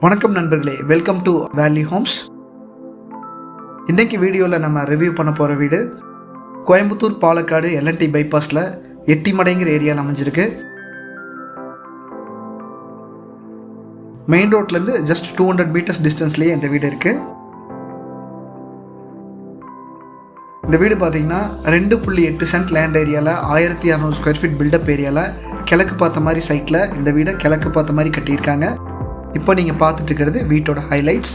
வணக்கம் நண்பர்களே, welcome to வேலி ஹோம்ஸ். இன்றைக்கி வீடியோவில் நம்ம ரிவ்யூ பண்ண போகிற வீடு கோயம்புத்தூர் பாலக்காடு எல்என்டி பைபாஸில் எட்டிமடைங்கிற ஏரியாவில் அமைஞ்சிருக்கு. மெயின் ரோட்லேருந்து ஜஸ்ட் 200 மீட்டர்ஸ் டிஸ்டன்ஸ்லேயே இந்த வீடு இருக்குது. இந்த வீடு பார்த்தீங்கன்னா 2.8 சென்ட் லேண்ட் ஏரியாவில் 1600 ஸ்கொயர் ஃபீட் பில்டப் ஏரியாவில் கிழக்கு பார்த்த மாதிரி சைட்டில் இந்த வீடை கிழக்கு பார்த்த மாதிரி கட்டியிருக்காங்க. இப்போ நீங்கள் பார்த்துட்டு இருக்கிறது வீட்டோட ஹைலைட்ஸ்.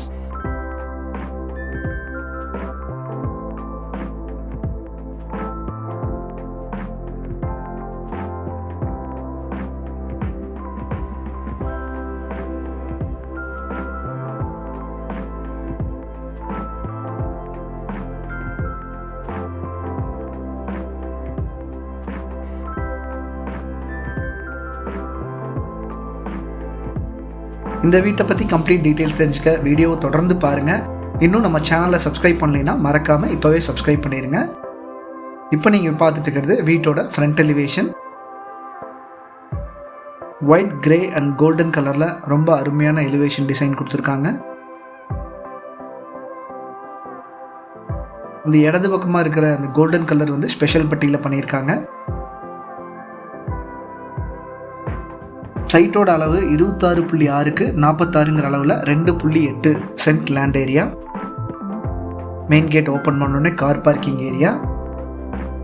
இந்த வீட்டை பற்றி கம்ப்ளீட் டீட்டெயில்ஸ் தெரிஞ்சுக்க வீடியோவை தொடர்ந்து பாருங்கள். இன்னும் நம்ம சேனலை சப்ஸ்கிரைப் பண்ணலைன்னா மறக்காமல் இப்போவே சப்ஸ்கிரைப் பண்ணிடுங்க. இப்போ நீங்கள் பார்த்துட்டு இருக்கிறது வீட்டோட front elevation. White, grey and golden கலரில் ரொம்ப அருமையான எலிவேஷன் டிசைன் கொடுத்துருக்காங்க. இந்த இடது பக்கமாக இருக்கிற அந்த கோல்டன் கலர் வந்து ஸ்பெஷல் பட்டியில் பண்ணியிருக்காங்க. சைட்டோட அளவு 26.6க்கு 46ங்கிற அளவில் 2.8 cent land area. Main gate open பண்ணோடனே கார் பார்க்கிங் ஏரியா.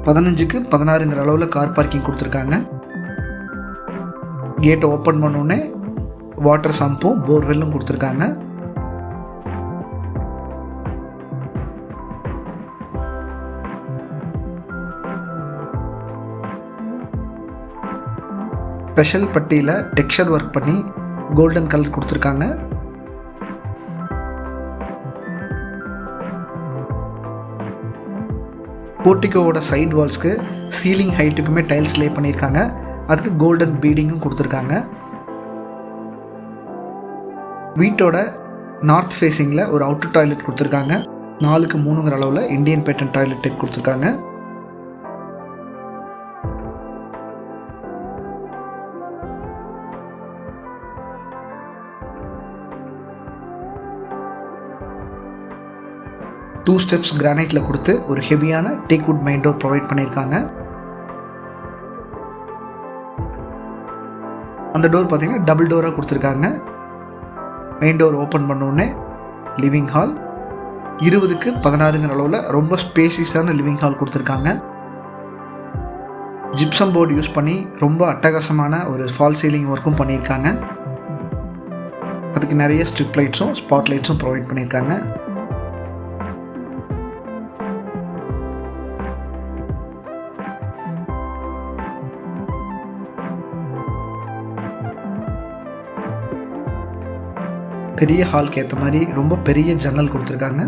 15க்கு 16ங்கிற அளவில் கார் பார்க்கிங் கொடுத்துருக்காங்க. கேட்டை ஓப்பன் பண்ணோடனே வாட்டர் சம்பும் போர்வெல்லும் கொடுத்துருக்காங்க. ஸ்பெஷல் பட்டியில் டெக்ஸ்சர் ஒர்க் பண்ணி கோல்டன் கலர் கொடுத்துருக்காங்க. போர்ட்டிகோவோட சைட் வால்ஸ்க்கு சீலிங் ஹைட்டுக்குமே டைல்ஸ் லே பண்ணியிருக்காங்க. அதுக்கு கோல்டன் பீடிங்கும் கொடுத்துருக்காங்க. வீட்டோட நார்த் ஃபேஸிங்கில் ஒரு அவுட்டர் டாய்லெட் கொடுத்துருக்காங்க. 4க்கு 3ங்கிற அளவில் இந்தியன் பேட்டன் டாய்லெட் டைப் கொடுத்துருக்காங்க. டூ ஸ்டெப்ஸ் கிரானைட்டில் கொடுத்து ஒரு ஹெவியான டேக்வுட் மெயின் டோர் ப்ரொவைட் பண்ணியிருக்காங்க. அந்த டோர் பார்த்தீங்கன்னா டபுள் டோராக கொடுத்துருக்காங்க. மெயின் டோர் ஓப்பன் பண்ணோடனே லிவிங் ஹால். 20க்கு 16ங்கிற அளவில் ரொம்ப ஸ்பேசியஸான லிவிங் ஹால் கொடுத்துருக்காங்க. ஜிப்சம் போர்டு யூஸ் பண்ணி ரொம்ப அட்டகாசமான ஒரு ஃபால் சீலிங் ஒர்க்கும் பண்ணியிருக்காங்க. அதுக்கு நிறைய ஸ்ட்ரிப் லைட்ஸும் ஸ்பாட் லைட்ஸும் ப்ரொவைட் பண்ணியிருக்காங்க. பெரிய ஹாலுக்கு ஏற்ற மாதிரி ரொம்ப பெரிய ஜன்னல் கொடுத்துருக்காங்க.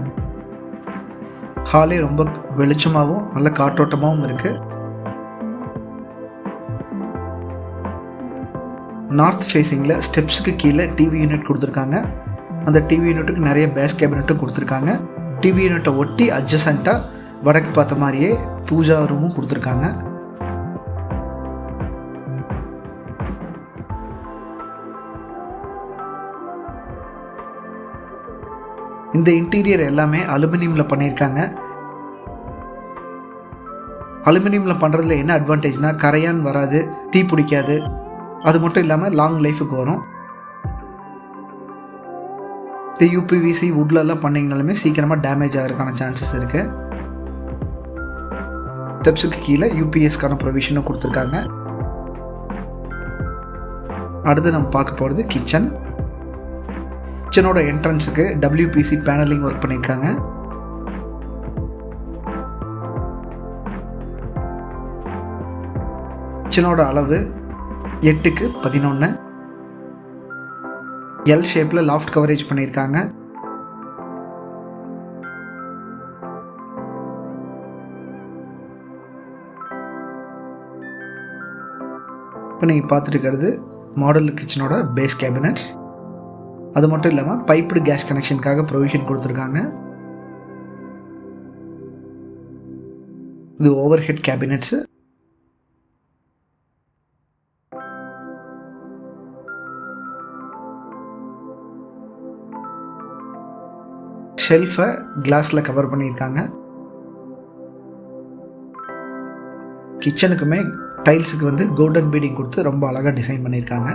ஹாலே ரொம்ப வெளிச்சமாகவும் நல்ல காற்றோட்டமாகவும் இருக்குது. நார்த் ஃபேஸிங்கில் ஸ்டெப்ஸுக்கு கீழே டிவி யூனிட் கொடுத்துருக்காங்க. அந்த டிவி யூனிட்டுக்கு நிறைய பேஸ் கேபினட்டும் கொடுத்துருக்காங்க. டிவி யூனிட்டை ஒட்டி அட்ஜசண்ட்டாக வடக்கு பார்த்த மாதிரியே பூஜா ரூமும் கொடுத்துருக்காங்க. இந்த இன்டீரியர் எல்லாமே அலுமினியமில் பண்ணியிருக்காங்க. அலுமினியமில் பண்ணுறதுல என்ன அட்வான்டேஜ்னால் கரையான் வராது, தீ பிடிக்காது. அது மட்டும் இல்லாமல் லாங் லைஃபுக்கு வரும். இந்த யூபிவிசி வுட்லெல்லாம் பண்ணிங்கனாலுமே சீக்கிரமாக டேமேஜ் ஆகிறதுக்கான சான்சஸ் இருக்குது. ஸ்டெப்ஸுக்கு கீழே யூபிஎஸ்க்கான ப்ரொவிஷனும் கொடுத்துருக்காங்க. அடுத்து நம்ம பார்க்க போகிறது கிச்சன். கிச்சனோட என்ட்ரன்ஸுக்கு WPC பேனலிங் ஒர்க் பண்ணியிருக்காங்க. கிச்சனோட அளவு 8க்கு 11. எல் ஷேப்பில் லாஃப்ட் கவரேஜ் பண்ணியிருக்காங்க. இப்போ நீங்கள் பார்த்துட்டு இருக்கிறது மாடல் கிச்சனோட பேஸ் கேபினட்ஸ். அது மட்டும் இல்லாமல் பைப்டு கேஸ் கனெக்ஷனுக்காக ப்ரொவிஷன் கொடுத்துருக்காங்க. இது ஓவர் ஹெட் கேபினட்ஸு. ஷெல்ஃபை கிளாஸில் கவர் பண்ணியிருக்காங்க. கிச்சனுக்குமே டைல்ஸுக்கு கோல்டன் பீடிங் கொடுத்து ரொம்ப அழகாக டிசைன் பண்ணியிருக்காங்க.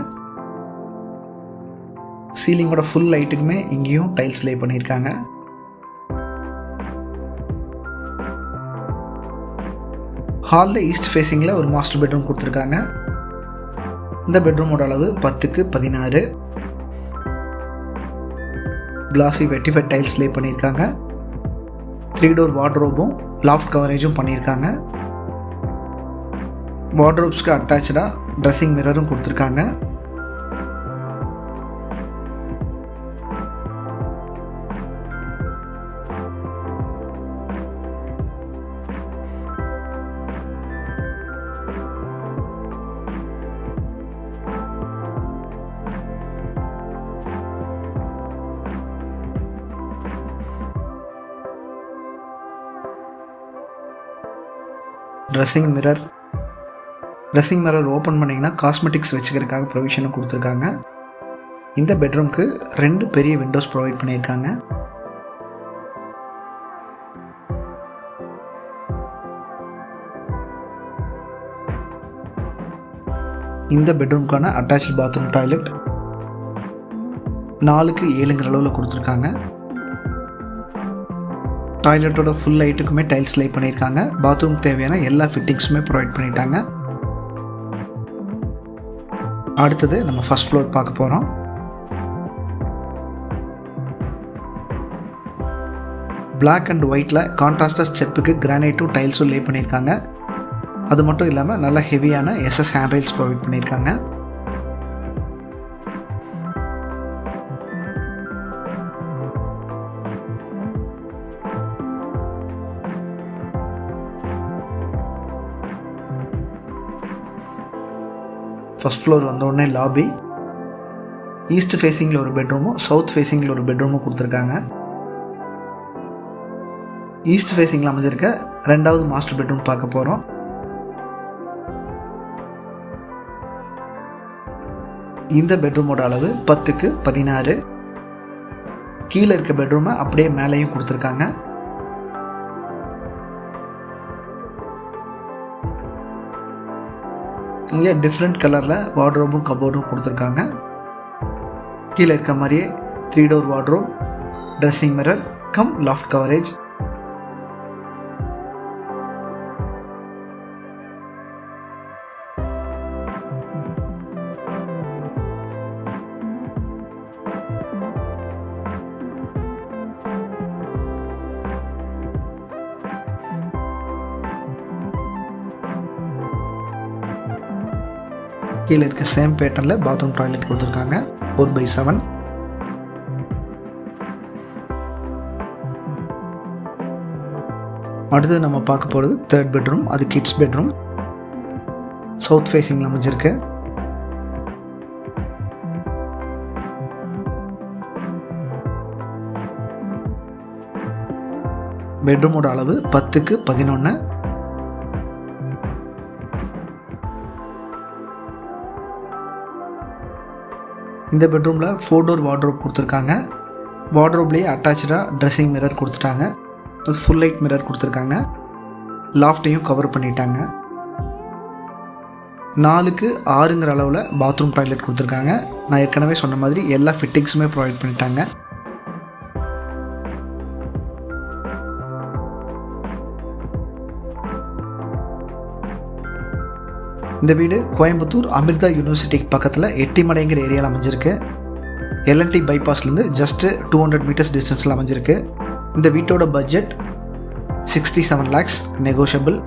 சீலிங்கோட ஃபுல் லைட்டுக்குமே இங்கேயும் டைல்ஸ் லே பண்ணியிருக்காங்க. ஹாலில் ஈஸ்ட் ஃபேஸிங்கில் ஒரு மாஸ்டர் பெட்ரூம் கொடுத்துருக்காங்க. இந்த பெட்ரூமோட அளவு 10x16. கிளாஸி வெட்டிஃபைட் டைல்ஸ் லே பண்ணியிருக்காங்க. 3 டோர் வார்ட்ரோபும் லாஃப்ட் கவரேஜும் பண்ணியிருக்காங்க. வார்ட்ரோப்ஸ்க்கு அட்டாச்சாக ட்ரெஸ்ஸிங் மிரரும் கொடுத்துருக்காங்க. ட்ரெஸ்ஸிங் மிரர் ஓப்பன் பண்ணிங்கன்னா காஸ்மெட்டிக்ஸ் வச்சுக்கிறதுக்காக ப்ரொவிஷனும் கொடுத்துருக்காங்க. இந்த பெட்ரூம்க்கு 2 பெரிய விண்டோஸ் ப்ரொவைட் பண்ணியிருக்காங்க. இந்த பெட்ரூம்க்கான அட்டாச்டு பாத்ரூம் டாய்லெட் 4x7 அளவில் கொடுத்துருக்காங்க. டாய்லெட்டோட ஃபுல் லைட்டுக்குமே டைல்ஸ் லே பண்ணியிருக்காங்க. பாத்ரூம் தேவையான எல்லா ஃபிட்டிங்ஸுமே ப்ரொவைட் பண்ணிட்டாங்க. அடுத்தது நம்ம ஃபர்ஸ்ட் ஃப்ளோர் பார்க்க போகிறோம். பிளாக் அண்ட் ஒயிட்டில் கான்ட்ராஸ்டாக ஸ்டெப்புக்கு கிரானைட்டும் டைல்ஸும் லே பண்ணியிருக்காங்க. அது மட்டும் இல்லாமல் நல்ல ஹெவியான எஸ்எஸ் ஹேண்ட் ரைல்ஸ் ப்ரொவைட் பண்ணியிருக்காங்க. ஃபர்ஸ்ட் ஃப்ளோர் வந்தோடனே லாபி. ஈஸ்ட் ஃபேஸிங்கில் ஒரு பெட்ரூமும் சவுத் ஃபேஸிங்கில் ஒரு பெட்ரூமும் கொடுத்துருக்காங்க. ஈஸ்ட் ஃபேஸிங்கில் அமைஞ்சிருக்க 2வது மாஸ்டர் பெட்ரூம் பார்க்க போகிறோம். இந்த பெட்ரூமோட அளவு 10x16. கீழே இருக்க பெட்ரூமை அப்படியே மேலேயும் கொடுத்துருக்காங்க. இங்கே டிஃப்ரெண்ட் கலரில் வார்ட்ரோபும் கபோர்டும் கொடுத்துருக்காங்க. கீழே இருக்க மாதிரியே 3 door wardrobe, dressing mirror come loft coverage. கீழே இருக்க சேம் பேட்டர்னில் பாத்ரூம் டாய்லெட் கொடுத்துருக்காங்க. 4x7. அடுத்தது நம்ம பார்க்க போகிறது 3rd பெட்ரூம். அது கிட்ஸ் பெட்ரூம். சவுத் ஃபேஸிங்கில் அமைஞ்சிருக்கு. பெட்ரூமோட அளவு 10x11. இந்த பெட்ரூமில் 4 டோர் வார்ட்ரோப் கொடுத்துருக்காங்க. வார்ட்ரோப்லேயே அட்டாச்சாக ட்ரெஸ்ஸிங் மிரர் கொடுத்துட்டாங்க. அது ஃபுல் லைட் மிரர் கொடுத்துருக்காங்க. லாஃப்டையும் கவர் பண்ணிட்டாங்க. 4x6 அளவில் பாத்ரூம் டாய்லெட் கொடுத்துருக்காங்க. நான் ஏற்கனவே சொன்ன மாதிரி எல்லா ஃபிட்டிங்ஸுமே ப்ரொவைட் பண்ணிட்டாங்க. இந்த வீடு கோயம்புத்தூர் அமிர்தா யூனிவர்சிட்டிக்கு பக்கத்தில் எட்டிமடைங்கிற ஏரியாவில் அமைஞ்சிருக்கு. எல்என்டி பைபாஸ்லேருந்து ஜஸ்ட்டு 200 மீட்டர்ஸ் டிஸ்டன்ஸில் அமைஞ்சிருக்கு. இந்த வீட்டோட budget 67 lakhs, negotiable.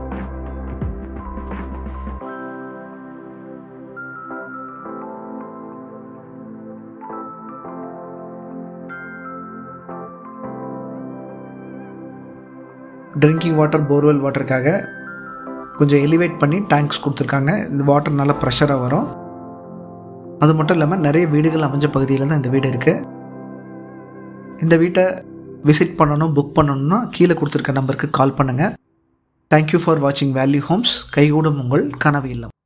Drinking water, borewell வாட்டருக்காக கொஞ்சம் எலிவேட் பண்ணி டேங்க்ஸ் கொடுத்துருக்காங்க. இந்த வாட்டர் நல்லா ப்ரெஷராக வரும். அது மட்டும் இல்லாமல் நிறைய வீடுகள் அமைஞ்ச பகுதியில் தான் இந்த வீடு இருக்குது. இந்த வீட்டை விசிட் பண்ணணும், புக் பண்ணணும்னா கீழே கொடுத்துருக்க நம்பருக்கு கால் பண்ணுங்கள். தேங்க்யூ ஃபார் வாட்சிங் வேல்யூ ஹோம்ஸ். கைகூடும் உங்கள் கனவு இல்லம்.